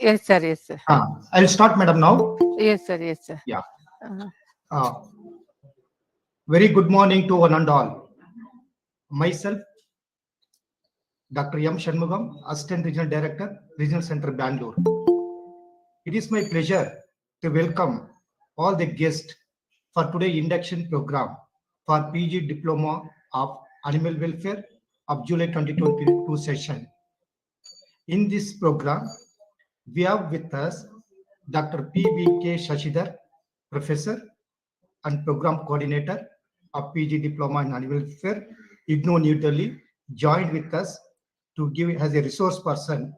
Yes, sir. Yes, sir. I'll start, madam, now. Yes, sir. Yes, sir. Yeah. Uh, Uh, Very good morning to one and all. Myself, Dr. M. Shanmugam, Assistant Regional Director, Regional Center, Bangalore. It is my pleasure to welcome all the guests for today induction program for PG Diploma of Animal Welfare of July 2022 session. In this program, we have with us Dr. P.V.K. Shashidhar, Professor and Program Coordinator of PG Diploma in Animal Welfare, IGNOU New Delhi, joined with us to give as a resource person.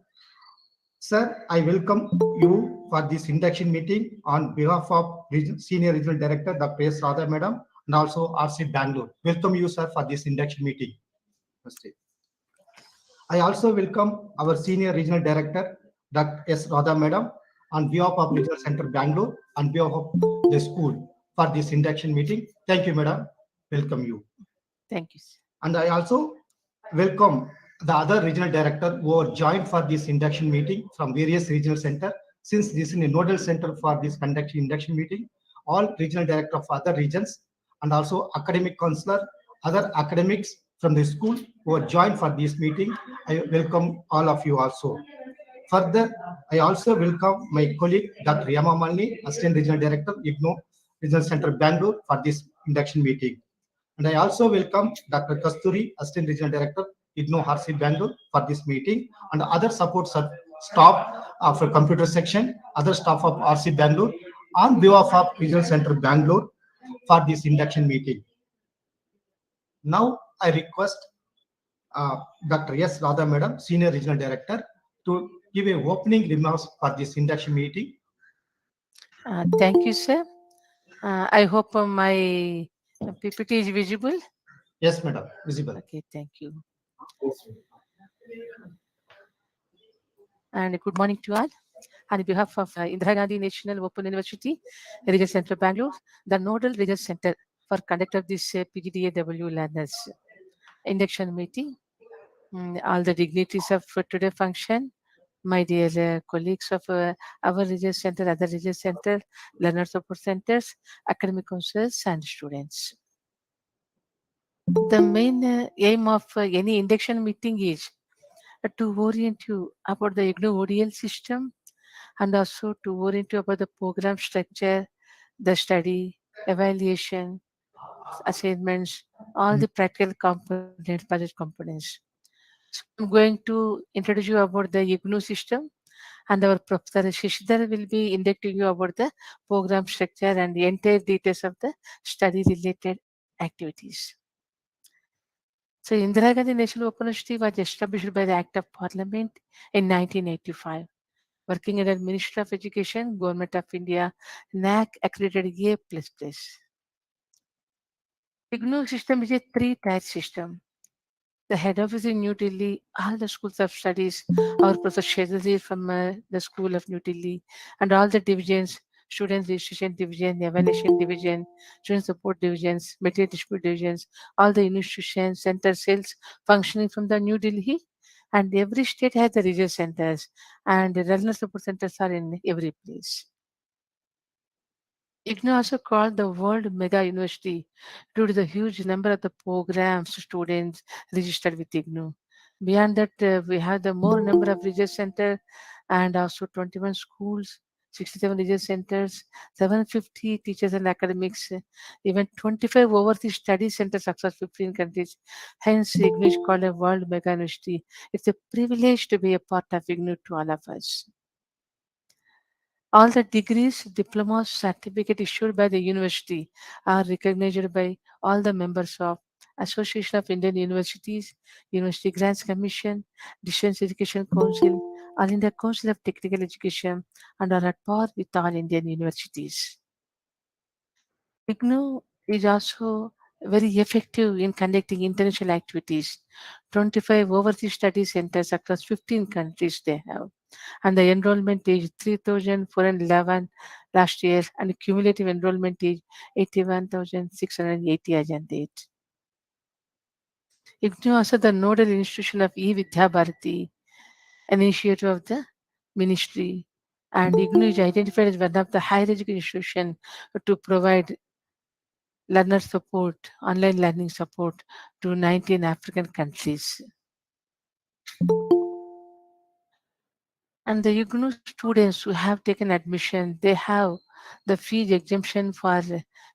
Sir, I welcome you for this induction meeting on behalf of Senior Regional Director Dr. S. Radha Madam and also RC Bangalore. Welcome you, sir, for this induction meeting. Namaste. I also welcome our Senior Regional Director Dr. S. Radha Madam on behalf of Regional Center Bangalore on behalf of the school for this induction meeting. Thank you, Madam. Welcome you. Thank you, sir. And I also welcome the other regional director who are joined for this induction meeting from various regional center. Since this is a nodal center for this conduct induction meeting, all regional director of other regions and also academic counselor, other academics from the school who are joined for this meeting. I welcome all of you also. Further, I also welcome my colleague Dr. Yama Malni, Assistant Regional Director, IGNOU Regional Center Bangalore for this induction meeting. And I also welcome Dr. Kasturi, Assistant Regional Director, IGNOU RC Bangalore for this meeting, and other support staff of the computer section, other staff of RC Bangalore, on behalf of Regional Center Bangalore for this induction meeting. Now I request Dr. S. Radha Madam, Senior Regional Director, to give a opening remarks for this induction meeting. Thank you, sir. I hope my PPT is visible. Yes, Madam, visible. Okay, thank you. And good morning to all. On behalf of Indira Gandhi National Open University, Regional Center Bangalore, the nodal regional center for conduct of this PGDAW learners induction meeting. All the dignitaries of today function, my dear colleagues of our regional center, other regional center, learner support centers, academic counselors, and students. The main aim of any induction meeting is to orient you about the IGNOU ODL system and also to orient you about the program structure, the study, evaluation, assignments, all the practical components, budget components. So I'm going to introduce you about the IGNOU system, and our Professor Shishidhar will be inducting you about the program structure and the entire details of the study related activities. So Indira Gandhi National Open University was established by the Act of Parliament in 1985. Working under Ministry of Education, Government of India, NAC accredited A++. IGNOU system is a three-tier system. The head office in New Delhi, all the schools of studies, our Professor Shezali from the School of New Delhi, and all the divisions, student registration division, evaluation division, student support divisions, material dispute divisions, all the institutions, center cells functioning from the New Delhi. And every state has the regional centers, and the regional support centers are in every place. IGNOU also called the world mega university due to the huge number of the programs students registered with IGNOU. Beyond that, we have the more number of research centers and also 21 schools, 67 research centers, 750 teachers and academics, even 25 overseas study centers across 15 countries. Hence, IGNOU is called a world mega university. It's a privilege to be a part of IGNOU to all of us. All the degrees, diplomas, certificate issued by the university are recognized by all the members of Association of Indian Universities, University Grants Commission, Distance Education Council, All India Council of Technical Education, and are at par with all Indian universities. IGNOU is also very effective in conducting international activities. 25 overseas study centers across 15 countries they have, and the enrollment is 3,411 last year, and cumulative enrollment is 81,680 as on date. IGNOU also the nodal institution of E-Vidya Bharati, an initiative of the ministry And IGNU is identified as one of the higher education institution to provide learner support, online learning support to 19 African countries. And the IGNU students who have taken admission, they have the fee exemption for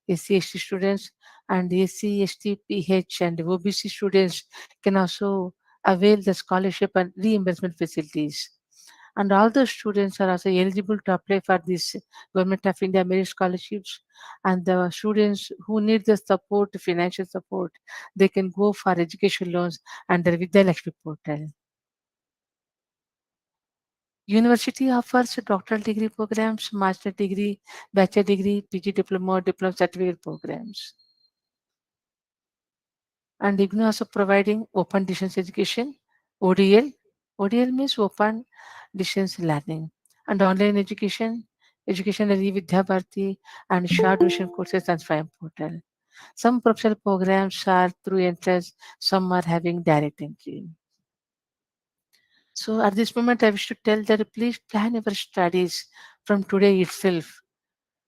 SC/ST students, and SC/ST, PH, and OBC students can also avail the scholarship and reimbursement facilities. And all the students are also eligible to apply for this Government of India merit scholarships. And the students who need the support, financial support, they can go for education loans under Vidya Lakshmi portal. University offers doctoral degree programs, master degree, bachelor degree, PG diploma, diploma certificate programs. And IGNU also providing open distance education, ODL. ODL means open distance learning. And online education, education at Vidya Bharati, and short duration courses on Swayam portal. Some professional programs are through entrance, some are having direct entry. So at this moment, I wish to tell that please plan your studies from today itself,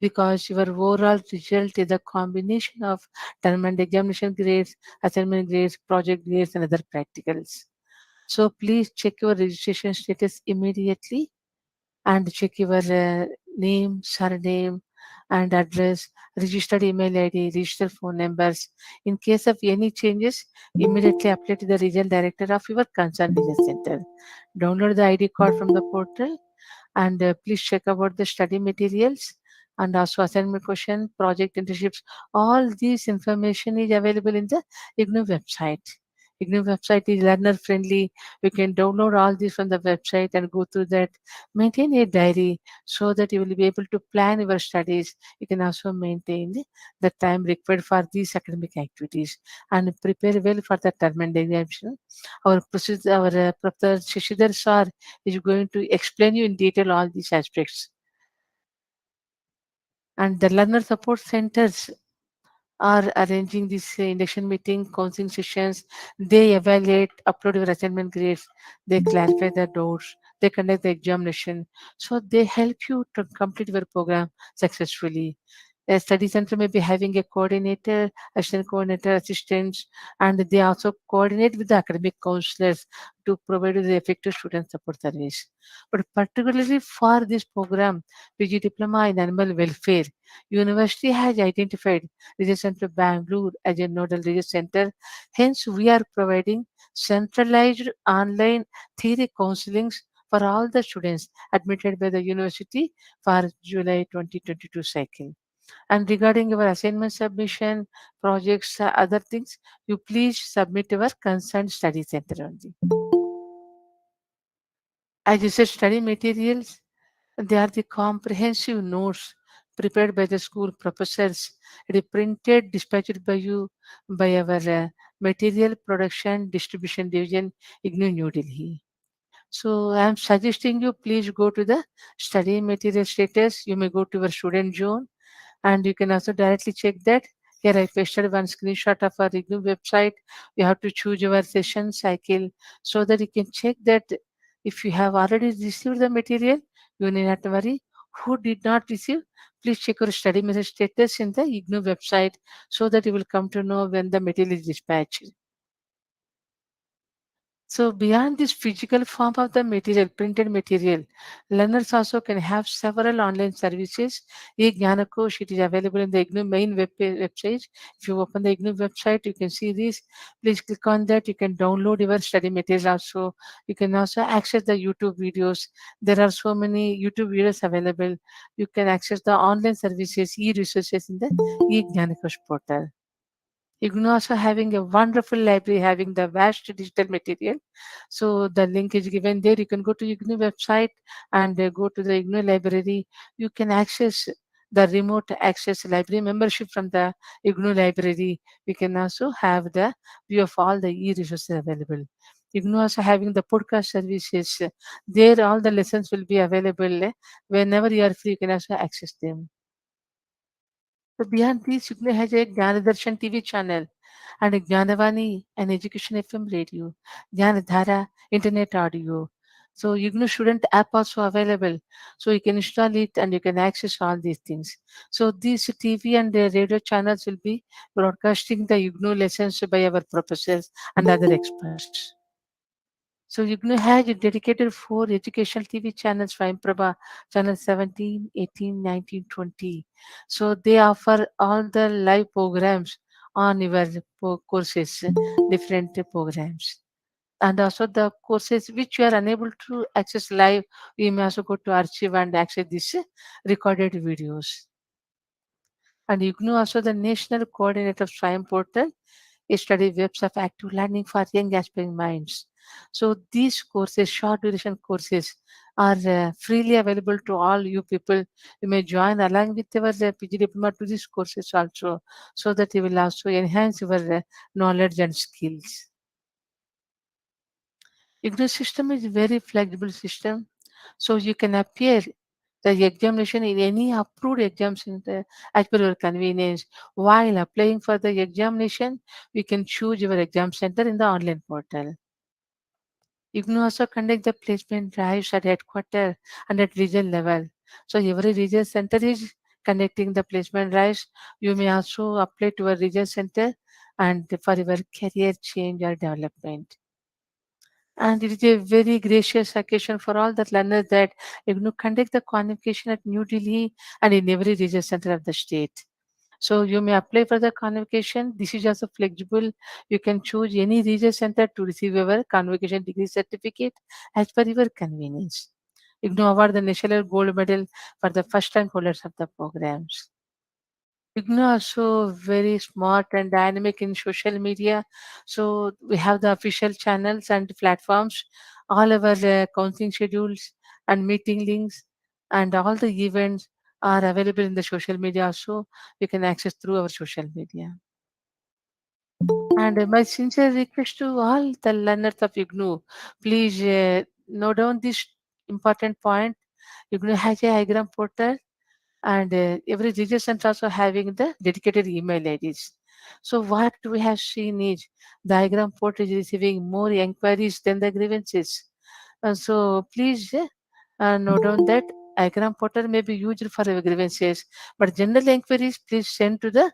because your overall result is a combination of term and examination grades, assignment grades, project grades, and other practicals. So please check your registration status immediately and check your name, surname, and address, registered email ID, registered phone numbers. In case of any changes, immediately apply to the regional director of your concerned business center. Download the ID card from the portal, and please check about the study materials and also assignment question, project internships. All this information is available in the IGNU website. IGNU website is learner friendly. You can download all this from the website and go through that. Maintain a diary so that you will be able to plan your studies. You can also maintain the time required for these academic activities and prepare well for the term and examination. Our procedure, our Professor Shishidhar sir is going to explain you in detail all these aspects. And the learner support centers are arranging this induction meeting, counseling sessions. They evaluate, upload your assignment grades, they clarify the doubts, they conduct the examination. So they help you to complete your program successfully. A study center may be having a coordinator, assistant coordinator, assistants, and they also coordinate with the academic counselors to provide you the effective student support service. But particularly for this program, PG Diploma in Animal Welfare, University has identified Research Center Bangalore as a nodal research center. Hence, we are providing centralized online theory counselings for all the students admitted by the university for July 2022 cycle. And regarding your assignment submission, projects, other things, you please submit your concerned study center only. As you said, study materials, they are the comprehensive notes prepared by the school professors, reprinted, dispatched by you by our material production distribution division, IGNU New Delhi. So I am suggesting you please go to the study material status. You may go to your student zone, and you can also directly check that. Here I pasted one screenshot of our IGNU website. You have to choose your session cycle so that you can check that if you have already received the material, you need not worry. Who did not receive, please check your study message status in the IGNU website so that you will come to know when the material is dispatched. So beyond this physical form of the material, printed material, learners also can have several online services. E-Gnanakosh, it is available in the IGNU main website. If you open the IGNU website, you can see this. Please click on that. You can download your study material also. You can also access the YouTube videos. There are so many YouTube videos available. You can access the online services, e-resources in the E-Gnanakosh portal. IGNU also having a wonderful library having the vast digital material. So the link is given there. You can go to IGNU website and go to the IGNU library. You can access the remote access library membership from the IGNU library. We can also have the view of all the e-resources available. IGNU also having the podcast services. There all the lessons will be available. Whenever you are free, you can also access them. So beyond this, Yugna has a Jnanadarshan TV channel and a Jnanavani, an education FM radio, Jnanadhara, internet audio. So IGNOU student app also available. So you can install it and you can access all these things. So these TV and radio channels will be broadcasting the IGNOU lessons by our professors and other experts. So IGNOU has dedicated 4 educational TV channels, Prabha, channel 17, 18, 19, 20. So they offer all the live programs on your courses, different programs. And also the courses which you are unable to access live, you may also go to archive and access these recorded videos. And IGNOU also the national coordinator of SWAYAM portal, a study webs of active learning for young aspiring minds. So these courses, short duration courses, are freely available to all you people. You may join along with your PG diploma to these courses also, so that you will also enhance your knowledge and skills. IGNOU system is very flexible system, so you can appear the examination in any approved exam center as per your convenience. While applying for the examination, we can choose your exam center in the online portal. You can also conduct the placement drives at headquarters and at regional level. So every regional center is conducting the placement drives. You may also apply to a regional center and for your career change or development. And it is a very gracious occasion for all the learners that you know, conduct the convocation at New Delhi and in every regional center of the state. So you may apply for the convocation. This is also flexible. You can choose any regional center to receive your convocation degree certificate as per your convenience. You can award the national gold medal for the first time holders of the programs. Igno also very smart and dynamic in social media. So we have the official channels and platforms, all our counseling schedules and meeting links and all the events are available in the social media also. You can access through our social media. And my sincere request to all the learners of IGNU, please note down this important point. IGNU has a diagram portal and every region center also having the dedicated email IDs. So what we have seen is diagram portal is receiving more inquiries than the grievances. So please note down that diagram portal may be used for your grievances, but general inquiries please send to the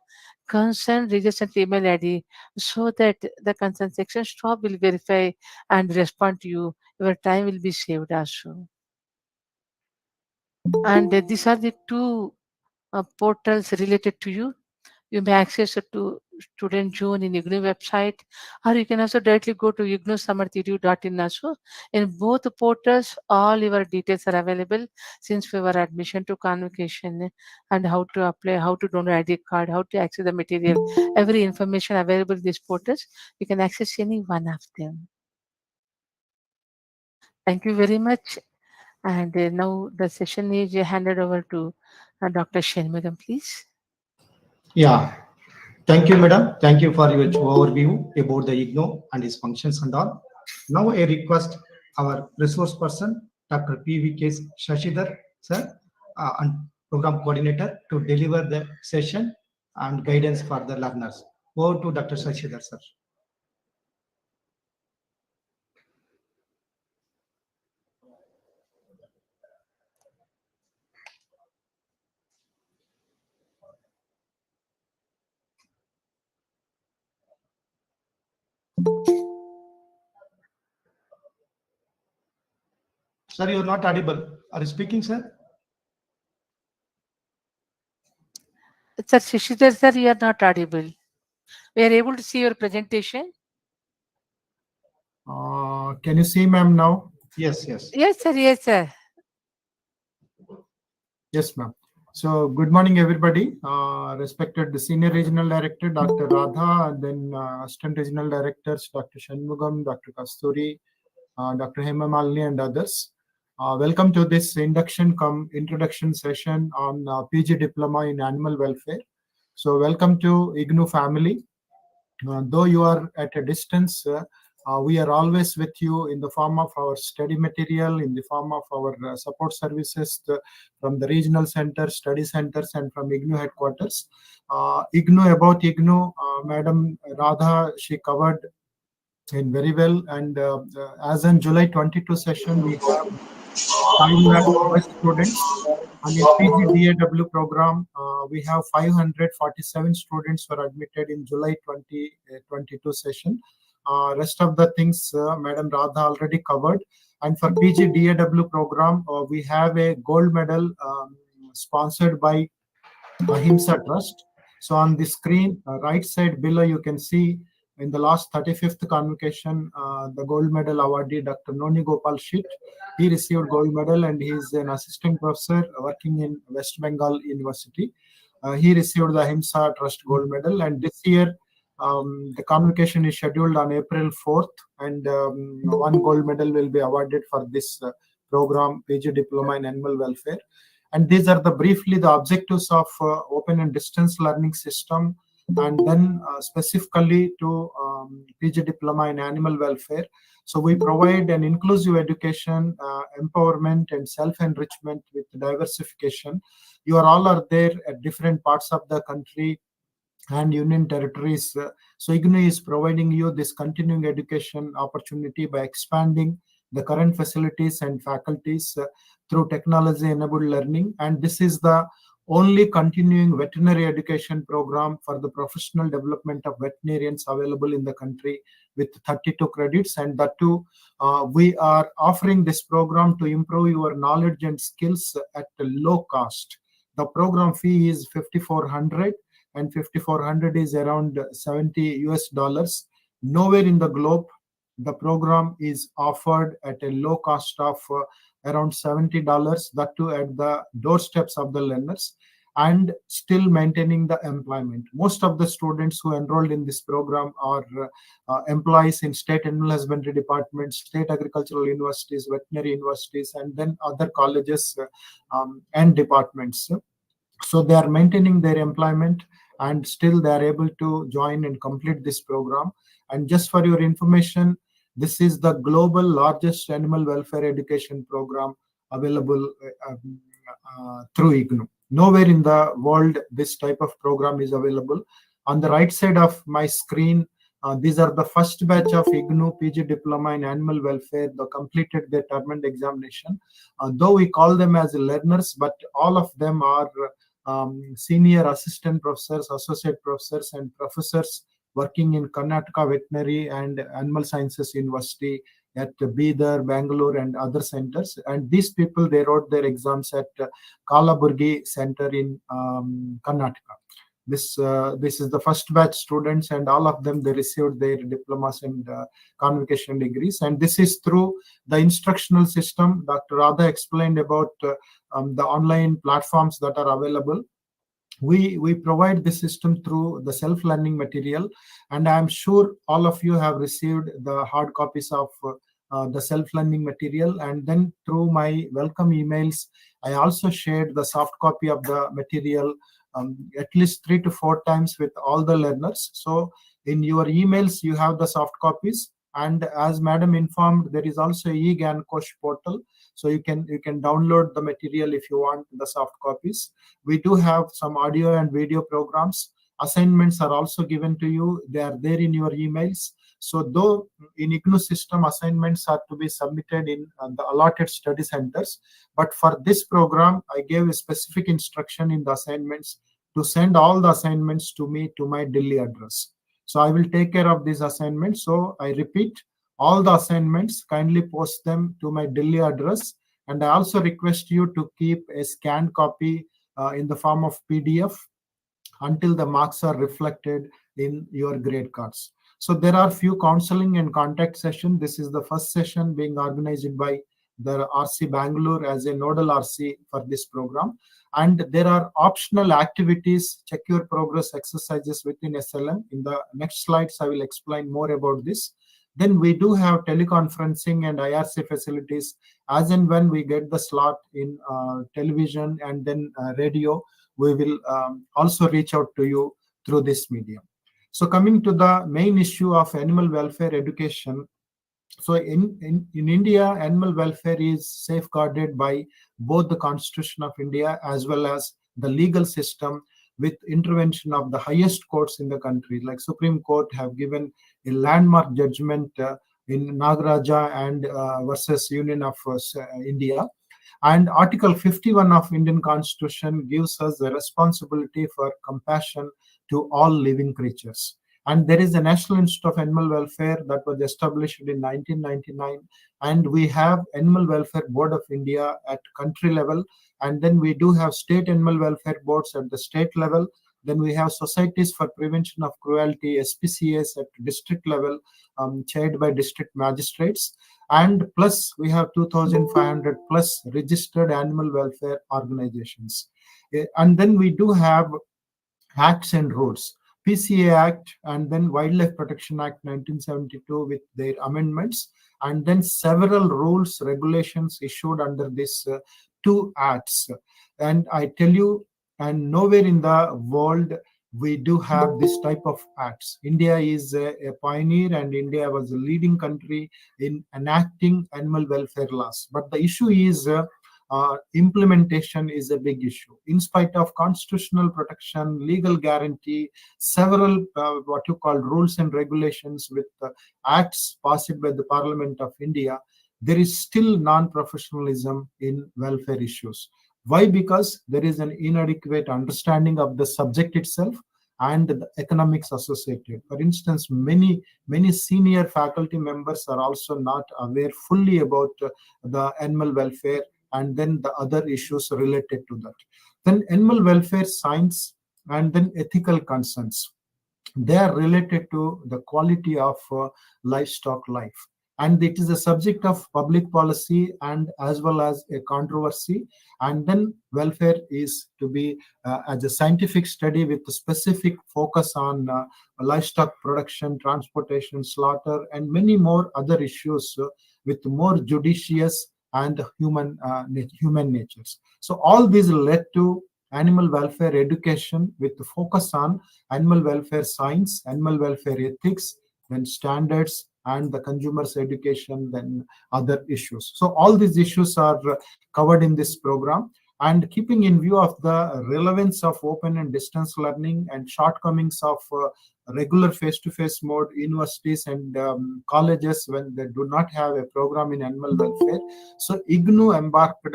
concerned region center email ID so that the concerned section staff will verify and respond to you. Your time will be saved also. And these are the two portals related to you. You may access it to Student Zone in IGNOU website, or you can also directly go to ignosamarthedu.in also. In both portals, all your details are available since we were admission to convocation and how to apply, how to download ID card, how to access the material. Every information available in these portals, you can access any one of them. Thank you very much. And now the session is handed over to Dr. Shenmugam, please. Yeah, thank you, madam. Thank you for your overview about the IGNO and its functions and all. Now I request our resource person, Dr. PVK Shashidhar, sir, and program coordinator to deliver the session and guidance for the learners. Over to Dr. Shashidhar, sir. Sir, you are not audible. Are you speaking, sir? Sir, Shishidhar sir, you are not audible. We are able to see your presentation. Can you see, ma'am, now? Yes, yes. Yes, sir. Yes, sir. Yes, ma'am. So, good morning, everybody. Respected Senior Regional Director, Dr. Radha, and then Assistant Regional Directors, Dr. Shanmugam, Dr. Kasturi, Dr. Hema Malini, and others. Welcome to this introduction session on PG Diploma in Animal Welfare. So, welcome to IGNU family. Though you are at a distance, we are always with you in the form of our study material, in the form of our support services from the regional centers, study centers, and from IGNU headquarters. About IGNU, Madam Radha, she covered And very well. And as in July 22 session, we have 5 lakh plus students. And in PGDAW program, we have 547 students were admitted in July 2022 session. Rest of the things Madam Radha already covered. And for PGDAW program, we have a gold medal sponsored by Ahimsa Trust. So on the screen, right side below, you can see in the last 35th convocation, the gold medal awardee, Dr. Noni Gopal Shit. He received gold medal and he is an assistant professor working in West Bengal University. He received the Ahimsa Trust gold medal, and this year the convocation is scheduled on April 4th, and one gold medal will be awarded for this program, PG Diploma in Animal Welfare. And these are the briefly the objectives of open and distance learning system, and then specifically to PG Diploma in Animal Welfare. So we provide an inclusive education, empowerment, and self-enrichment with diversification. You all are there at different parts of the country and union territories. So IGNU is providing you this continuing education opportunity by expanding the current facilities and faculties through technology-enabled learning. And this is the only continuing veterinary education program for the professional development of veterinarians available in the country with 32 credits. And that too, we are offering this program to improve your knowledge and skills at a low cost. The program fee is $5,400, and 5,400 is around 70 US dollars. Nowhere in the globe the program is offered at a low cost of around $70, that too at the doorsteps of the learners, and still maintaining the employment. Most of the students who enrolled in this program are employees in state animal husbandry departments, state agricultural universities, veterinary universities, and then other colleges and departments. So they are maintaining their employment, and still they are able to join and complete this program. And just for your information, this is the global largest animal welfare education program available through IGNU. Nowhere in the world this type of program is available. On the right side of my screen, these are the first batch of IGNU PG Diploma in Animal Welfare. They completed their term and examination. Though we call them as learners, but all of them are senior assistant professors, associate professors, and professors working in Karnataka Veterinary and Animal Sciences University at Bidar, Bangalore, and other centers. And these people, they wrote their exams at Kalaburgi Center in Karnataka. This is the first batch students, and all of them, they received their diplomas and convocation degrees. And this is through the instructional system. Dr. Radha explained about the online platforms that are available. We provide this system through the self-learning material, and I'm sure all of you have received the hard copies of the self-learning material. And then through my welcome emails, I also shared the soft copy of the material at least 3 to 4 times with all the learners. So in your emails, you have the soft copies. And as Madam informed, there is also eGyan Kosh portal. So you can download the material if you want the soft copies. We do have some audio and video programs. Assignments are also given to you. They are there in your emails. So though in IGNU system, assignments are to be submitted in the allotted study centers, but for this program, I gave a specific instruction in the assignments to send all the assignments to me to my Delhi address. So I will take care of these assignments. So I repeat, all the assignments, kindly post them to my Delhi address. And I also request you to keep a scanned copy in the form of PDF until the marks are reflected in your grade cards. So there are few counseling and contact sessions. This is the first session being organized by the RC Bangalore as a nodal RC for this program. And there are optional activities, check your progress exercises within SLM. In the next slides, I will explain more about this. Then we do have teleconferencing and IRC facilities. As and when we get the slot in television and then radio, we will also reach out to you through this medium. So coming to the main issue of animal welfare education. So in India, animal welfare is safeguarded by both the Constitution of India as well as the legal system with intervention of the highest courts in the country, like Supreme Court have given a landmark judgment in Nagaraja and versus Union of India. And Article 51 of Indian Constitution gives us the responsibility for compassion to all living creatures. And there is a National Institute of Animal Welfare that was established in 1999. And we have Animal Welfare Board of India at country level. And then we do have state animal welfare boards at the state level. Then we have societies for prevention of cruelty, SPCAs at district level, chaired by district magistrates. And plus we have 2,500 plus registered animal welfare organizations. And then we do have acts and rules. PCA Act and then Wildlife Protection Act 1972 with their amendments, and then several rules, regulations issued under these two acts. And I tell you, and nowhere in the world we do have this type of acts. India is a pioneer, and India was a leading country in enacting animal welfare laws. But the issue is implementation is a big issue. In spite of constitutional protection, legal guarantee, several what you call rules and regulations with acts passed by the Parliament of India, there is still non-professionalism in welfare issues. Why? Because there is an inadequate understanding of the subject itself and the economics associated. For instance, many senior faculty members are also not aware fully about the animal welfare and then the other issues related to that. Then animal welfare science and then ethical concerns. They are related to the quality of livestock life. And it is a subject of public policy and as well as a controversy. And then welfare is to be as a scientific study with a specific focus on livestock production, transportation, slaughter, and many more other issues with more judicious and human natures. So all these led to animal welfare education with the focus on animal welfare science, animal welfare ethics, then standards, and the consumers education, then other issues. So all these issues are covered in this program. And keeping in view of the relevance of open and distance learning and shortcomings of regular face-to-face mode, universities and colleges when they do not have a program in animal welfare, so IGNU embarked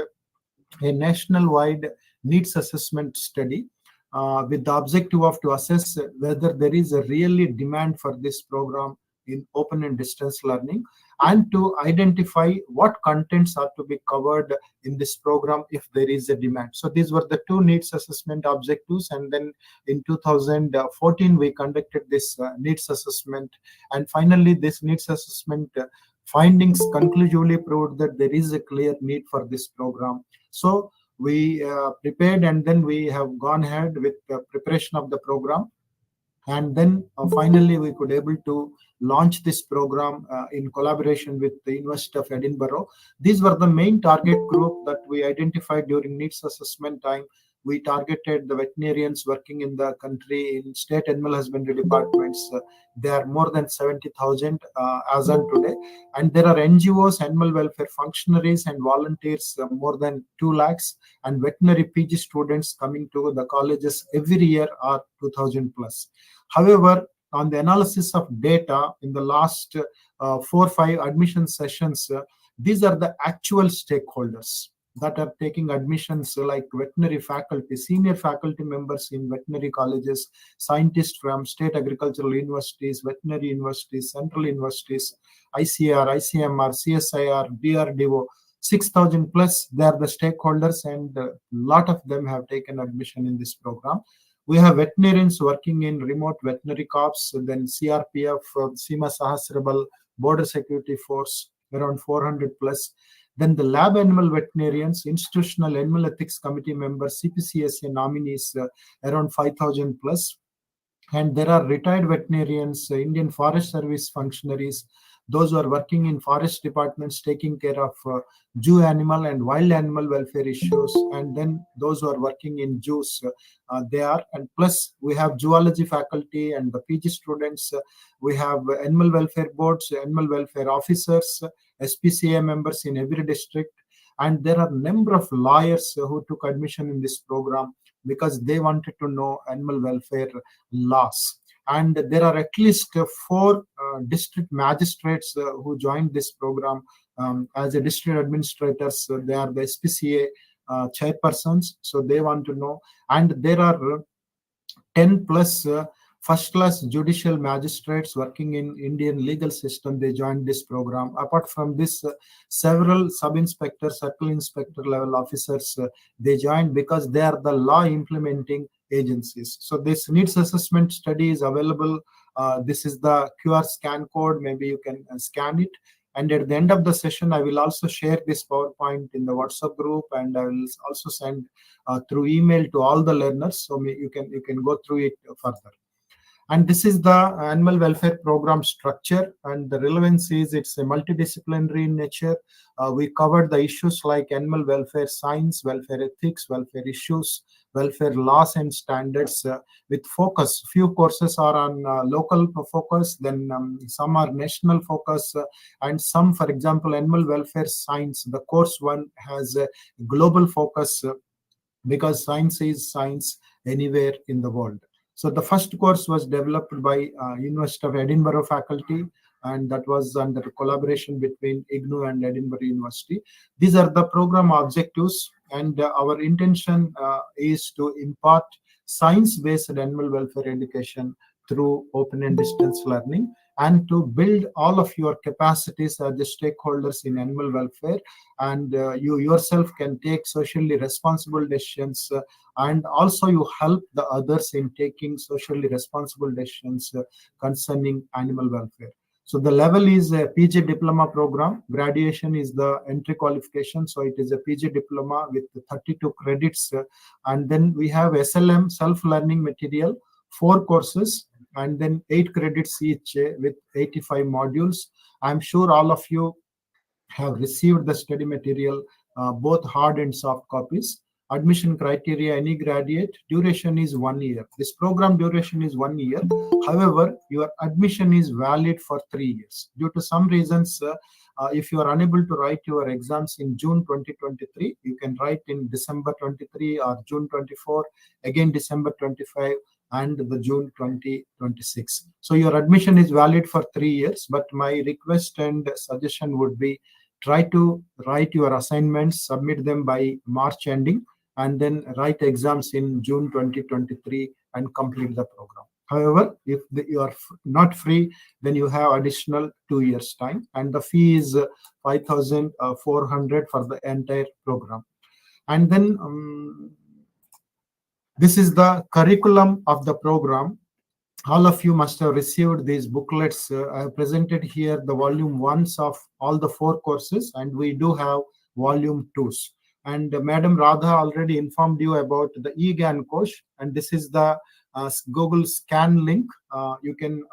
a national-wide needs assessment study with the objective of to assess whether there is a really demand for this program in open and distance learning, and to identify what contents are to be covered in this program if there is a demand. So these were the two needs assessment objectives. And then in 2014, we conducted this needs assessment. And finally, this needs assessment findings conclusively proved that there is a clear need for this program. So we prepared, and then we have gone ahead with the preparation of the program. And then finally, we could able to launch this program in collaboration with the University of Edinburgh. These were the main target group that we identified during needs assessment time. We targeted the veterinarians working in the country in state animal husbandry departments. There are more than 70,000 as on today. And there are NGOs, animal welfare functionaries and volunteers, more than 2 lakhs. And veterinary PG students coming to the colleges every year are 2,000 plus. However, on the analysis of data in the last 4 or 5 admission sessions, these are the actual stakeholders that are taking admissions, like veterinary faculty, senior faculty members in veterinary colleges, scientists from state agricultural universities, veterinary universities, central universities, ICR, ICMR, CSIR, DRDO, 6,000 plus, they are the stakeholders, and a lot of them have taken admission in this program. We have veterinarians working in remote veterinary corps, then CRPF, Seema Sahasrabal, Border Security Force, around 400 plus. Then the lab animal veterinarians, institutional animal ethics committee members, CPCSA nominees, around 5,000 plus. And there are retired veterinarians, Indian Forest Service functionaries, those who are working in forest departments taking care of zoo animal and wild animal welfare issues, and then those who are working in zoos, they are. And plus we have zoology faculty and the PG students. We have animal welfare boards, animal welfare officers, SPCA members in every district. And there are a number of lawyers who took admission in this program because they wanted to know animal welfare laws. And there are at least 4 district magistrates who joined this program as a district administrators. They are the SPCA chairpersons, so they want to know. And there are 10 plus first class judicial magistrates working in Indian legal system. They joined this program. Apart from this, several sub inspector, circle inspector level officers, they joined because they are the law implementing agencies. So this needs assessment study is available. This is the QR scan code. Maybe you can scan it. And at the end of the session, I will also share this PowerPoint in the WhatsApp group, and I will also send through email to all the learners, so you can go through it further. And this is the animal welfare program structure, and the relevance is it's a multidisciplinary in nature. We covered the issues like animal welfare science, welfare ethics, welfare issues, welfare laws and standards with focus. Few courses are on local focus, then some are national focus, and some, for example, animal welfare science, the course one has a global focus because science is science anywhere in the world. So the first course was developed by University of Edinburgh faculty, and that was under collaboration between IGNOU and Edinburgh University. These are the program objectives, and our intention is to impart science-based animal welfare education through open and distance learning, and to build all of your capacities as the stakeholders in animal welfare, and you yourself can take socially responsible decisions, and also you help the others in taking socially responsible decisions concerning animal welfare. So the level is a PG diploma program. Graduation is the entry qualification. So it is a PG diploma with 32 credits. And then we have SLM, self-learning material, 4 courses, and then 8 credits each with 85 modules. I'm sure all of you have received the study material, both hard and soft copies. Admission criteria, any graduate, duration is 1 year. This program duration is 1 year. However, your admission is valid for 3 years. Due to some reasons, if you are unable to write your exams in June 2023, you can write in December 23 or June 24, again December 25, and the June 2026. So your admission is valid for 3 years, but my request and suggestion would be try to write your assignments, submit them by March ending, and then write exams in June 2023 and complete the program. However, if you are not free, then you have additional 2 years time, and the fee is 5,400 for the entire program. And then this is the curriculum of the program. All of you must have received these booklets. I have presented here the volume 1s of all the 4 courses, and we do have volume 2s. And Madam Radha already informed you about the eGAN course, and this is the Google scan link. You can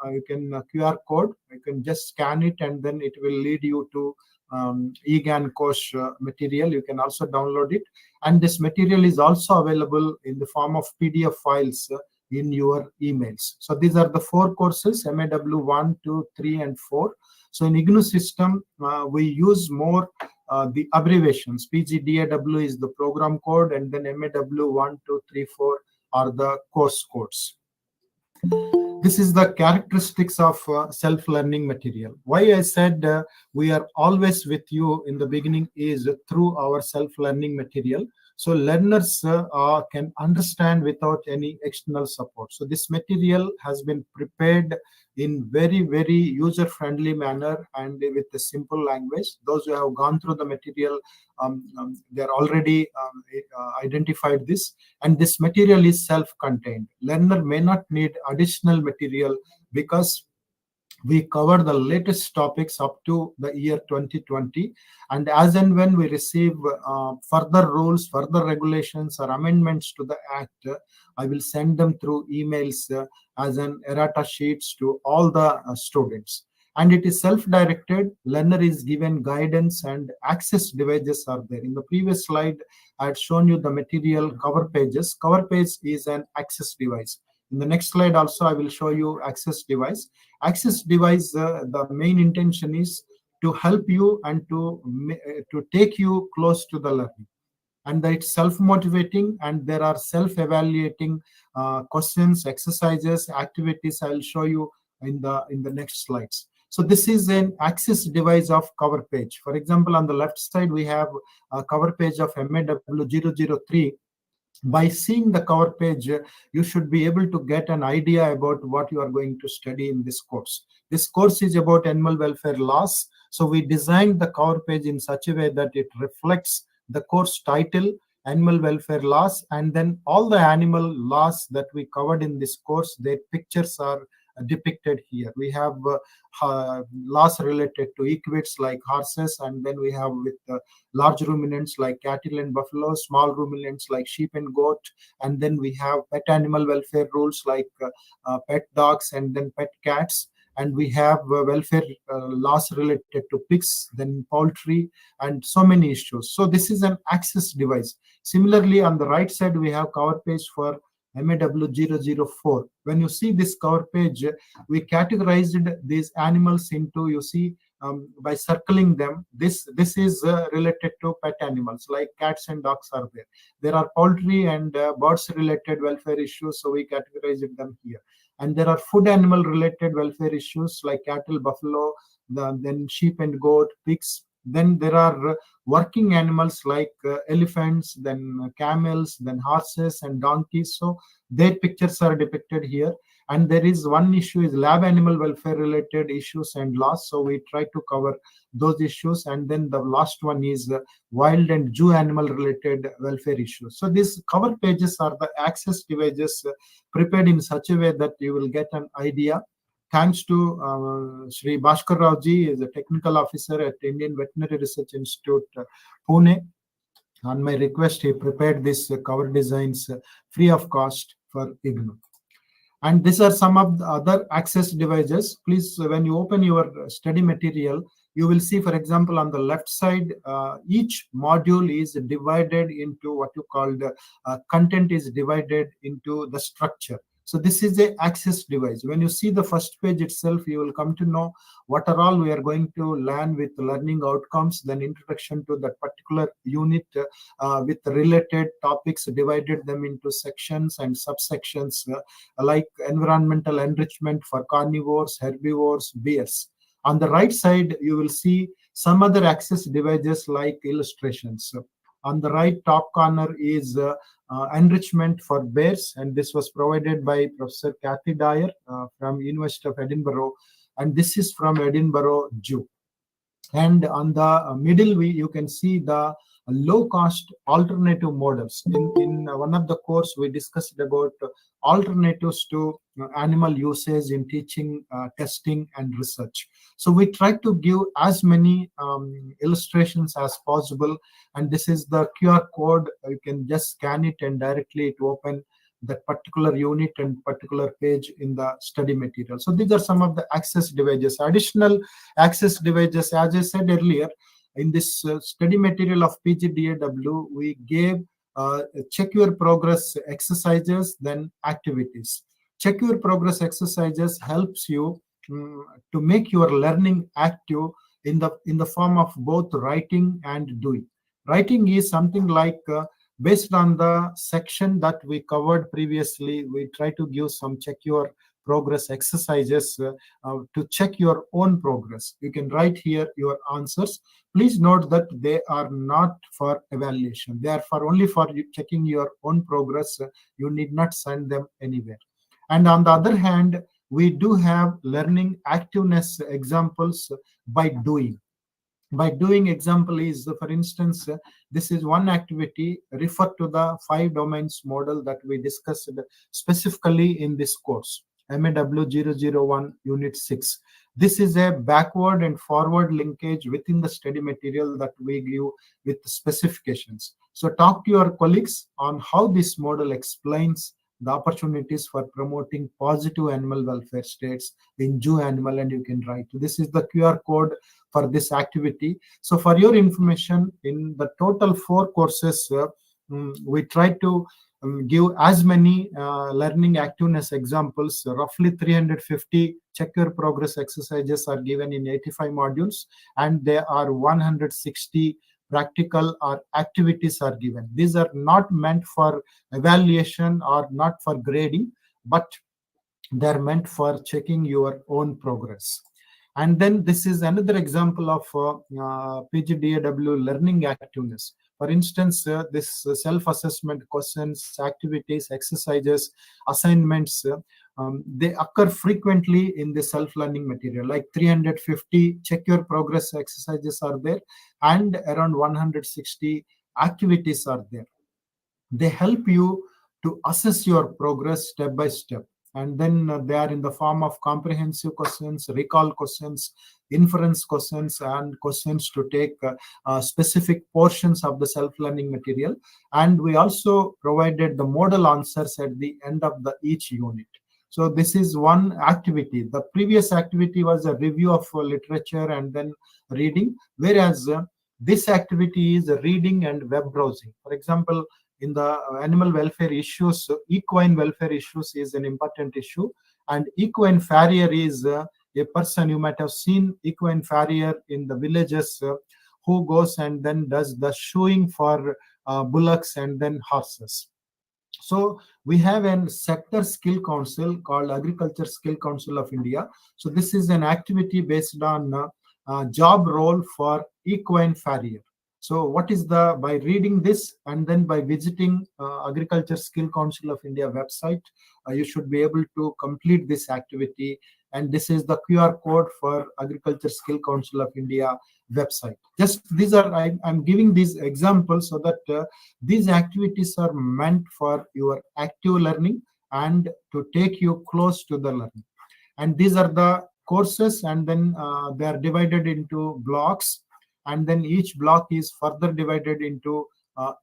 QR code. You can just scan it, and then it will lead you to eGAN course material. You can also download it, and this material is also available in the form of PDF files in your emails. So these are the 4 courses: MAW 1, 2, 3, and 4. So in IGNOU system, we use more the abbreviations. PGDAW is the program code, and then MAW 1, 2, 3, 4 are the course codes. This is the characteristics of self-learning material. Why I said we are always with you in the beginning is through our self-learning material. So learners can understand without any external support. So this material has been prepared in very, very user-friendly manner and with a simple language. Those who have gone through the material, they're already identified this. And this material is self-contained. Learner may not need additional material because we cover the latest topics up to the year 2020, and as and when we receive further rules, further regulations or amendments to the act, I will send them through emails as an errata sheets to all the students. And it is self-directed. Learner is given guidance and access devices are there. In the previous slide, I had shown you the material cover pages. Cover page is an access device. In the next slide also, I will show you access device. Access device, the main intention is to help you and to take you close to the learning. And it's self-motivating, and there are self-evaluating questions, exercises, activities. I'll show you in the next slides. So this is an access device of cover page. For example, on the left side we have a cover page of MAW003. By seeing the cover page, you should be able to get an idea about what you are going to study in this course. This course is about animal welfare laws. So we designed the cover page in such a way that it reflects the course title, animal welfare laws, and then all the animal laws that we covered in this course, their pictures are depicted here. We have laws related to equids like horses, and then we have with large ruminants like cattle and buffalo, small ruminants like sheep and goat, and then we have pet animal welfare rules like pet dogs and then pet cats. And we have welfare laws related to pigs, then poultry, and so many issues. So this is an access device. Similarly, on the right side, we have cover page for MAW004. When you see this cover page, we categorized these animals into, you see, by circling them. This is related to pet animals like cats and dogs are there. There are poultry and birds related welfare issues, so we categorized them here. And there are food animal related welfare issues like cattle, buffalo, then sheep and goat, pigs. Then there are working animals like elephants, then camels, then horses and donkeys. So their pictures are depicted here. And there is one issue is lab animal welfare related issues and laws. So we try to cover those issues. And then the last one is wild and zoo animal related welfare issues. So these cover pages are the access devices prepared in such a way that you will get an idea. Thanks to Sri Bhaskar Rao ji, is a technical officer at Indian Veterinary Research Institute, Pune. On my request, he prepared this cover designs free of cost for IGNOU. And these are some of the other access devices. Please, when you open your study material, you will see, for example, on the left side, each module is divided into what you call the content is divided into the structure. So this is the access device. When you see the first page itself, you will come to know what are all we are going to learn with learning outcomes, then introduction to that particular unit with related topics, divided them into sections and subsections like environmental enrichment for carnivores, herbivores, bears. On the right side, you will see some other access devices like illustrations. On the right top corner is enrichment for bears, and this was provided by Professor Kathy Dyer from University of Edinburgh, and this is from Edinburgh Zoo. And on the middle, you can see the low-cost alternative models. In one of the course, we discussed about alternatives to animal usage in teaching, testing, and research. So we try to give as many illustrations as possible. And this is the QR code. You can just scan it and directly to open that particular unit and particular page in the study material. So these are some of the access devices. Additional access devices, as I said earlier, in this study material of PGDAW, we gave check your progress exercises, then activities. Check your progress exercises helps you to make your learning active in the form of both writing and doing. Writing is something like based on the section that we covered previously, we try to give some check your progress exercises to check your own progress. You can write here your answers. Please note that they are not for evaluation. They are only for checking your own progress. You need not send them anywhere. And on the other hand, we do have learning activeness examples by doing. By doing example is, for instance, this is one activity, refer to the 5 domains model that we discussed specifically in this course, MAW001 Unit 6. This is a backward and forward linkage within the study material that we give with specifications. So talk to your colleagues on how this model explains the opportunities for promoting positive animal welfare states in zoo animal, and you can write. This is the QR code for this activity. So for your information, in the total 4 courses, we try to give as many learning activeness examples. Roughly 350 check your progress exercises are given in 85 modules, and there are 160 practical or activities are given. These are not meant for evaluation or not for grading, but they're meant for checking your own progress. And then this is another example of PGDAW learning activeness. For instance, this self-assessment questions, activities, exercises, assignments, they occur frequently in the self-learning material. Like 350 check your progress exercises are there, and around 160 activities are there. They help you to assess your progress step by step. And then they are in the form of comprehensive questions, recall questions, inference questions, and questions to take specific portions of the self-learning material. And we also provided the model answers at the end of each unit. So this is one activity. The previous activity was a review of literature and then reading, whereas this activity is reading and web browsing. For example, in the animal welfare issues, equine welfare issues is an important issue, and equine farrier is a person. You might have seen equine farrier in the villages who goes and then does the shoeing for bullocks and then horses. So we have a sector skill council called Agriculture Skill Council of India. So this is an activity based on job role for equine farrier. So what is by reading this and then by visiting Agriculture Skill Council of India website, you should be able to complete this activity. And this is the QR code for Agriculture Skill Council of India website. Just these are, I'm giving these examples so that these activities are meant for your active learning and to take you close to the learning. And these are the courses, and then they are divided into blocks. And then each block is further divided into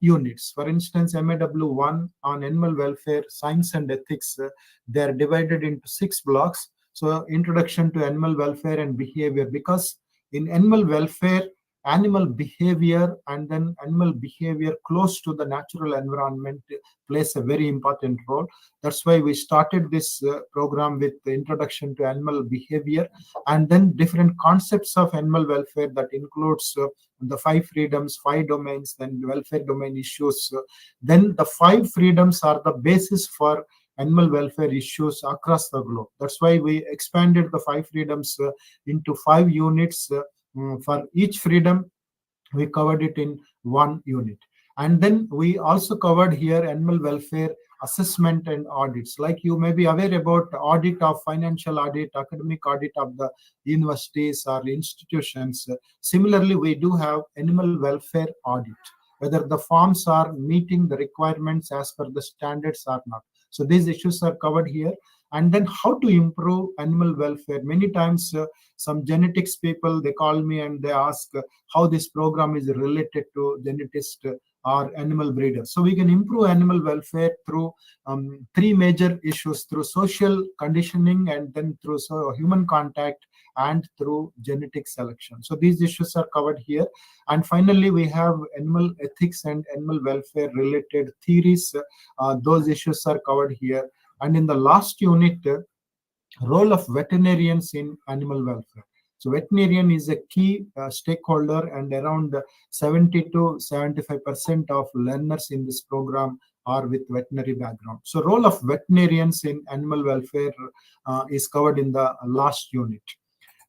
units. For instance, MAW1 on animal welfare, science and ethics, they are divided into 6 blocks. So introduction to animal welfare and behavior, because in animal welfare, animal behavior and then animal behavior close to the natural environment plays a very important role. That's why we started this program with the introduction to animal behavior, and then different concepts of animal welfare that includes the 5 freedoms, 5 domains, then welfare domain issues. Then the 5 freedoms are the basis for animal welfare issues across the globe. That's why we expanded the 5 freedoms into 5 units. For each freedom, we covered it in 1 unit. And then we also covered here animal welfare assessment and audits. Like you may be aware about audit of financial audit, academic audit of the universities or institutions. Similarly, we do have animal welfare audit, whether the farms are meeting the requirements as per the standards or not. So these issues are covered here. And then how to improve animal welfare. Many times some genetics people, they call me and they ask how this program is related to genetist or animal breeders. So we can improve animal welfare through 3 major issues: through social conditioning, and then through human contact, and through genetic selection. So these issues are covered here. And finally, we have animal ethics and animal welfare related theories. Those issues are covered here. And in the last unit, role of veterinarians in animal welfare. So veterinarian is a key stakeholder, and around 70 to 75% of learners in this program are with veterinary background. So role of veterinarians in animal welfare is covered in the last unit.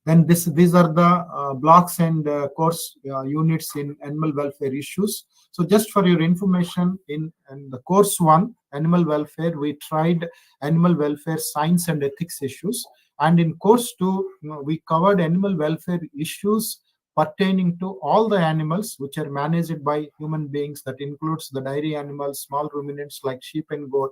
Then these are the blocks and course units in animal welfare issues. So just for your information, in the course 1, animal welfare, we tried animal welfare science and ethics issues. And in course 2, we covered animal welfare issues pertaining to all the animals which are managed by human beings. That includes the dairy animals, small ruminants like sheep and goat,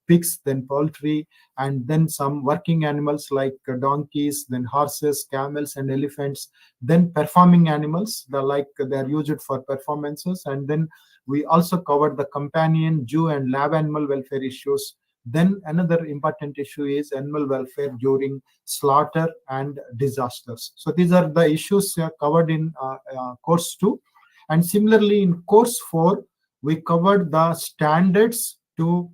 pigs, then poultry, and then some working animals like donkeys, then horses, camels, and elephants, then performing animals, they are used for performances. And then we also covered the companion, Jew, and lab animal welfare issues. Then another important issue is animal welfare during slaughter and disasters. So these are the issues covered in course 2. And similarly, in course 4, we covered the standards to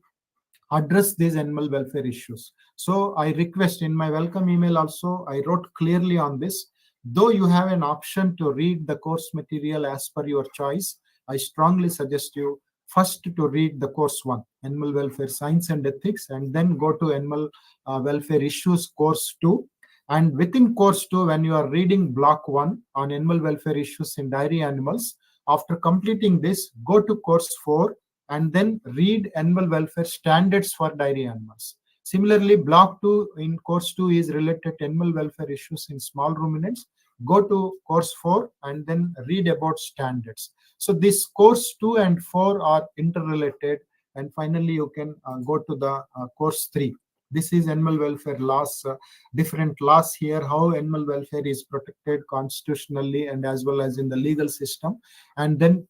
address these animal welfare issues. So I request, in my welcome email also, I wrote clearly on this. Though you have an option to read the course material as per your choice, I strongly suggest you first to read the course 1, Animal Welfare Science and Ethics, and then go to Animal Welfare Issues course 2. And within course 2, when you are reading block 1 on animal welfare issues in dairy animals, after completing this, go to course 4 and then read animal welfare standards for dairy animals. Similarly, block 2 in course 2 is related to animal welfare issues in small ruminants. Go to course 4 and then read about standards. So this course 2 and 4 are interrelated. And finally, you can go to the course 3. This is animal welfare laws, different laws here, how animal welfare is protected constitutionally and as well as in the legal system. And then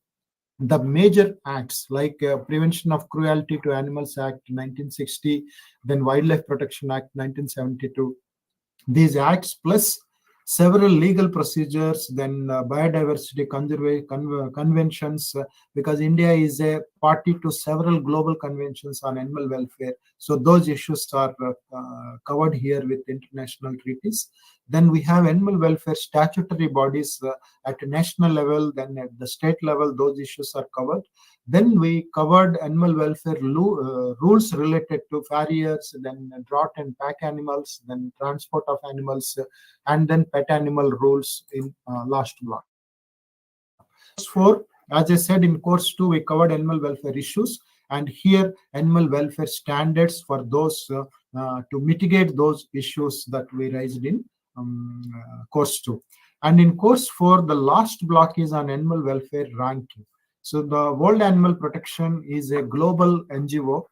the major acts like Prevention of Cruelty to Animals Act 1960, then Wildlife Protection Act 1972. These acts plus several legal procedures, then biodiversity conventions, because India is a party to several global conventions on animal welfare. So those issues are covered here with international treaties. Then we have animal welfare statutory bodies at a national level, then at the state level, those issues are covered. Then we covered animal welfare rules related to farriers, then drought and pack animals, then transport of animals, and then pet animal rules in last block. 4, as I said, in course 2, we covered animal welfare issues, and here animal welfare standards for those to mitigate those issues that we raised in course 2. And in course 4, the last block is on animal welfare ranking. So the World Animal Protection is a global NGO.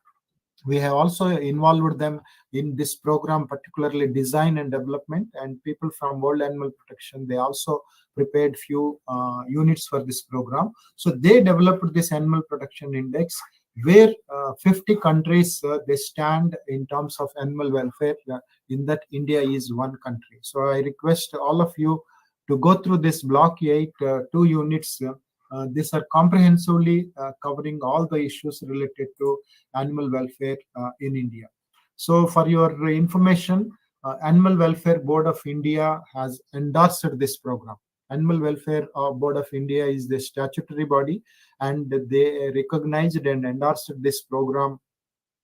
We have also involved them in this program, particularly design and development, and people from World Animal Protection, they also prepared few units for this program. So they developed this Animal Protection Index, where 50 countries they stand in terms of animal welfare. In that, India is one country. So I request all of you to go through this block 8, 2 units. These are comprehensively covering all the issues related to animal welfare in India. So for your information, Animal Welfare Board of India has endorsed this program. Animal Welfare Board of India is the statutory body, and they recognized and endorsed this program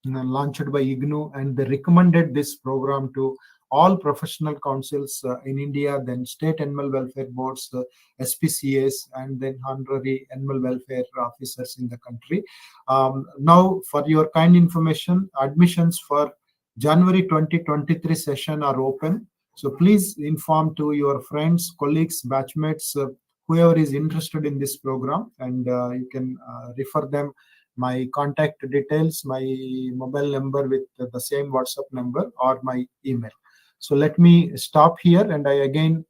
launched by IGNU, and they recommended this program to all professional councils in India, then state animal welfare boards, SPCAs, and then honorary animal welfare officers in the country. Now, for your kind information, admissions for January 2023 session are open. So please inform to your friends, colleagues, batchmates, whoever is interested in this program, and you can refer them my contact details, my mobile number with the same WhatsApp number, or my email. So let me stop here, and I again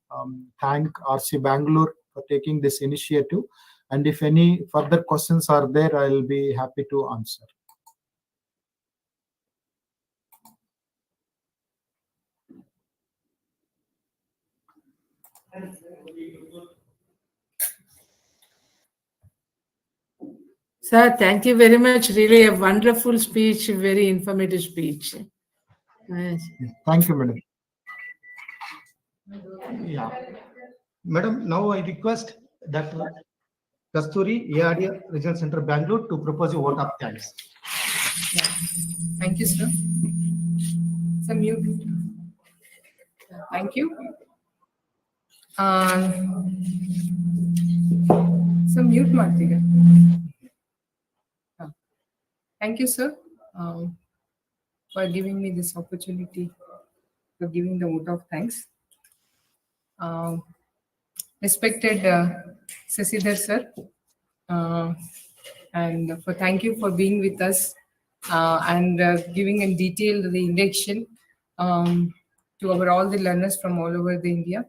thank RC Bangalore for taking this initiative. And if any further questions are there, I'll be happy to answer. Sir, thank you very much. Really a wonderful speech, very informative speech. Yes. Thank you, madam. Yeah. Madam, now I request Dr. Kasturi, ARDA Regional Center, Bangalore, to propose a vote of thanks. Thank you, sir. Sir, mute. Thank you. So mute Martika. Thank you, sir, for giving me this opportunity, for giving the vote of thanks. Respected Sasidhar sir, and for thank you for being with us and giving in detail the induction to all the learners from all over the India.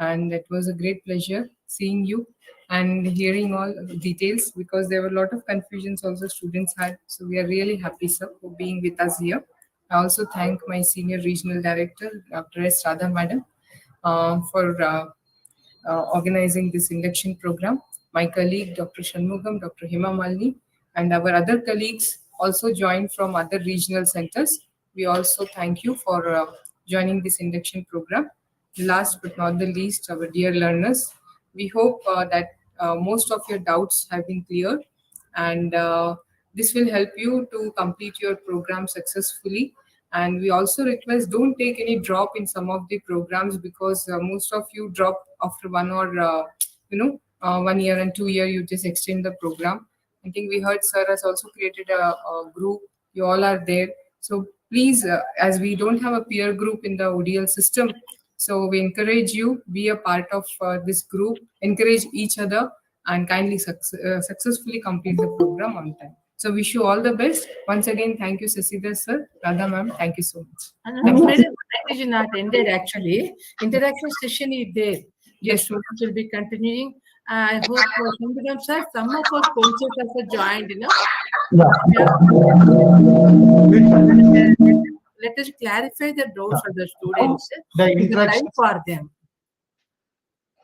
And it was a great pleasure seeing you and hearing all the details, because there were a lot of confusions also students had. So we are really happy, sir, for being with us here. I also thank my senior regional director, Dr. S. Radha madam, for organizing this induction program. My colleague, Dr. Shanmugam, Dr. Hema Malini, and our other colleagues also joined from other regional centers. We also thank you for joining this induction program. Last but not the least, our dear learners, we hope that most of your doubts have been cleared, and this will help you to complete your program successfully. And we also request, don't take any drop in some of the programs, because most of you drop after 1 year and 2 year, you just extend the program. I think we heard sir has also created a group. You all are there. So please, as we don't have a peer group in the ODL system, so we encourage you, be a part of this group, encourage each other, and kindly successfully complete the program on time. So wish you all the best. Once again, thank you, Sasidhar sir, Radha ma'am. Thank you so much. Madam, it is not ended actually. Interaction session is there. Yes, students will be continuing. I hope Sundram sir, some of our coaches also joined, Let us clarify the doubt for the students. The It is interaction- right for them.